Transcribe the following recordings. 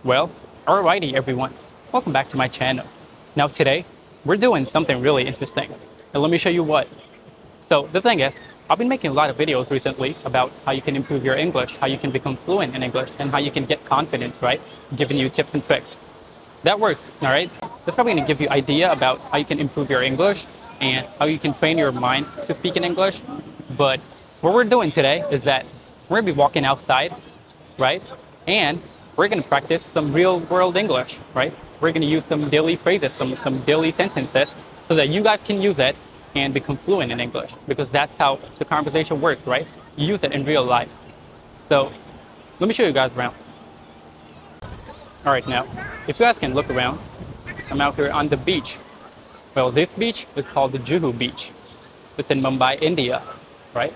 Well, alrighty everyone, welcome back to my channel. Now today, we're doing something really interesting. And let me show you what. So the thing is, I've been making a lot of videos recently about how you can improve your English, how you can become fluent in English, and how you can get confidence, right? Giving you tips and tricks. That works, alright? That's probably gonna give you idea about how you can improve your English and how you can train your mind to speak in English. But what we're doing today is that we're gonna be walking outside, right? And we're going to practice some real world English, right? We're going to use some daily phrases, some daily sentences so that you guys can use it and become fluent in English because that's how the conversation works, right? You use it in real life. So let me show you guys around. All right, now, if you guys can look around, I'm out here on the beach. Well, this beach is called the Juhu Beach. It's in Mumbai, India, right?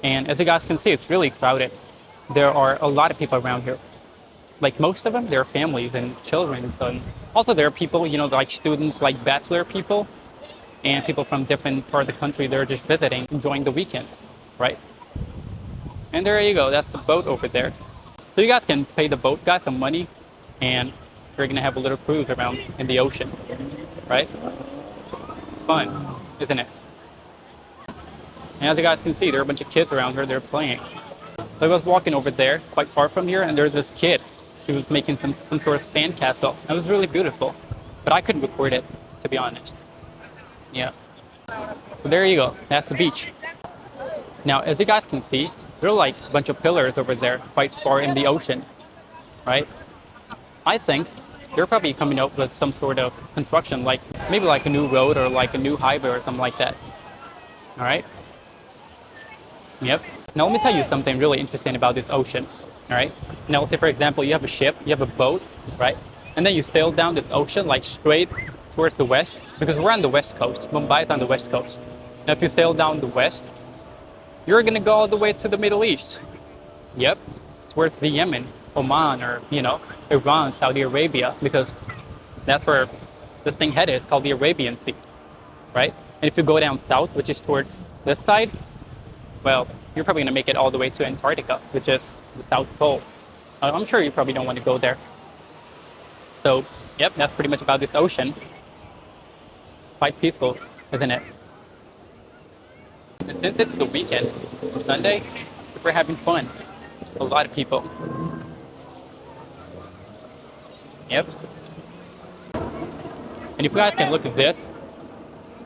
And as you guys can see, it's really crowded. There are a lot of people around here. Like most of them, they're families and children. So also there are people, like students, like bachelor people and people from different part of the country. They're just visiting, enjoying the weekends, right? And there you go. That's the boat over there. So you guys can pay the boat guy some money and you're going to have a little cruise around in the ocean, right? It's fun, isn't it? And as you guys can see, there are a bunch of kids around here. They're playing. So I was walking over there, quite far from here, and there's this kid. He was making some sort of sandcastle. It was really beautiful, but I couldn't record it, to be honest. Yeah. So there you go. That's the beach. Now, as you guys can see, there are like a bunch of pillars over there, quite far in the ocean, right? I think they're probably coming up with some sort of construction, like maybe like a new road or like a new highway or something like that. All right. Yep. Now let me tell you something really interesting about this ocean. All right. Now, say for example, you have a ship, you have a boat, right? And then you sail down this ocean like straight towards the west, because we're on the west coast. Mumbai is on the west coast. Now, if you sail down the west, you're gonna go all the way to the Middle East. Yep, towards the Yemen, Oman, or Iran, Saudi Arabia, because that's where this thing headed. It's called the Arabian Sea, right? And if you go down south, which is towards this side, well, you're probably going to make it all the way to Antarctica, which is the South Pole. I'm sure you probably don't want to go there. So, yep, that's pretty much about this ocean. Quite peaceful, isn't it? And since it's the weekend, Sunday, we're having fun. A lot of people. Yep. And if you guys can look at this,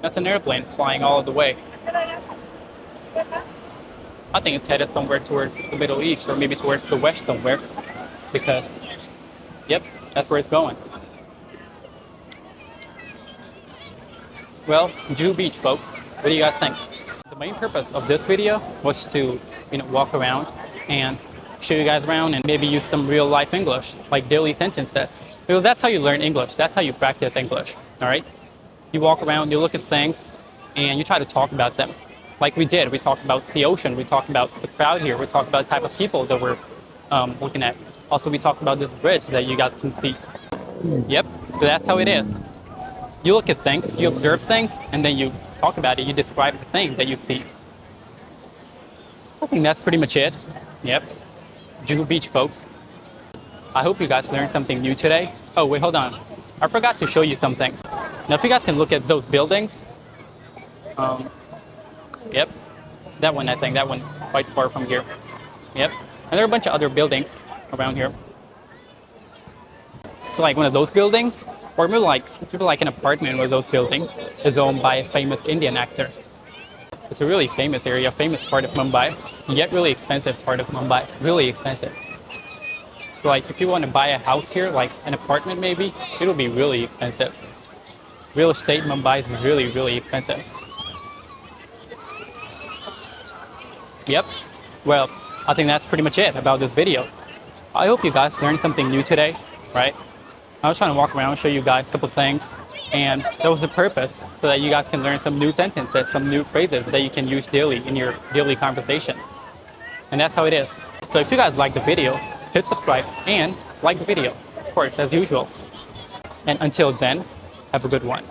that's an airplane flying all the way. I think it's headed somewhere towards the Middle East or maybe towards the west somewhere because, yep, that's where it's going. Well, Juhu Beach, folks, what do you guys think? The main purpose of this video was to, walk around and show you guys around and maybe use some real life English, like daily sentences. Because that's how you learn English. That's how you practice English, all right? You walk around, you look at things, and you try to talk about them. Like we did. We talked about the ocean. We talked about the crowd here. We talked about the type of people that we're looking at. Also, we talked about this bridge that you guys can see. Yep. So that's how it is. You look at things, you observe things, and then you talk about it. You describe the thing that you see. I think that's pretty much it. Yep. Juhu Beach, folks. I hope you guys learned something new today. Oh, wait, hold on. I forgot to show you something. Now, if you guys can look at those buildings, yep, that one, I think, that one quite far from here. Yep, and there are a bunch of other buildings around here. It's like one of those buildings, or maybe like an apartment where those buildings is owned by a famous Indian actor. It's a really famous area, famous part of Mumbai, yet really expensive part of Mumbai, really expensive. So like if you want to buy a house here, like an apartment maybe, it'll be really expensive. Real estate in Mumbai is really, really expensive. Yep. Well, I think that's pretty much it about this video. I hope you guys learned something new today, right? I was trying to walk around and show you guys a couple things, and that was the purpose, so that you guys can learn some new sentences, some new phrases that you can use daily in your daily conversation. And that's how it is. So if you guys like the video, hit subscribe and like the video, of course, as usual. And until then, have a good one.